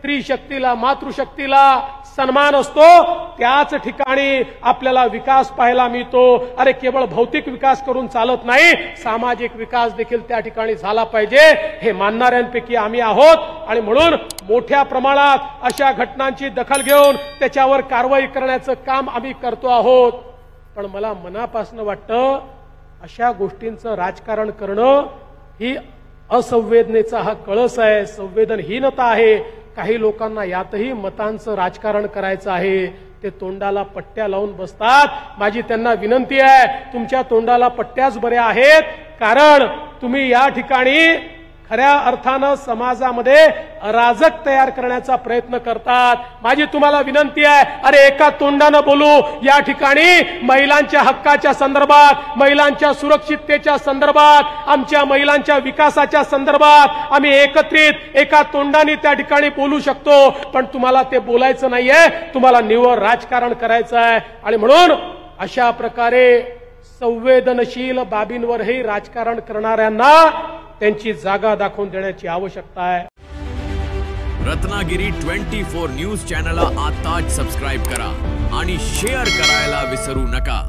स्त्री शक्तीला मातृशक्तीला सन्मान असतो त्याच ठिकाणी आपल्याला विकास पाहायला मिळतो। अरे केवळ भौतिक विकास करून चालत नाही, सामाजिक विकास देखील त्या ठिकाणी झाला पाहिजे हे मानणाऱ्यांपैकी आम्ही आहोत। आणि म्हणून मोठ्या प्रमाणात अशा घटनांची दखल घेऊन त्याच्यावर कारवाई करण्याचं काम आम्ही करतो आहोत। पण मला मनापासून वाटतं अशा गोष्टींचं राजकारण करणं ही असंवेदनेचा हा कळस आहे, संवेदनहीनता आहे। काही लोकांना यातही मतांचं राजकारण करायचं आहे, ते तोंडाला पट्ट्या लावून बसतात। माझी त्यांना विनंती आहे, तुमच्या तोंडाला पट्ट्याच बऱ्या आहेत, कारण तुम्ही या ठिकाणी खऱ्या अर्थानं समाजामध्ये अराजक तयार करण्याचा प्रयत्न करतात। माझी तुम्हाला विनंती आहे, अरे एका तोंडानं बोलू। या ठिकाणी महिलांच्या हक्काच्या संदर्भात, महिलांच्या सुरक्षिततेच्या संदर्भात, आमच्या महिलांच्या विकासाच्या संदर्भात आम्ही एकत्रित एका तोंडाने त्या ठिकाणी बोलू शकतो। पण तुम्हाला ते बोलायचं नाहीये, तुम्हाला निव्वळ राजकारण करायचं आहे। आणि म्हणून अशा प्रकारे संवेदनशील बाबींवरही राजकारण करणाऱ्यांना त्यांची जागा दाखवून देण्याची आवश्यकता आहे। रत्नागिरी 24 न्यूज चॅनलला आताच सबस्क्राइब करा आणि शेअर करायला विसरू नका।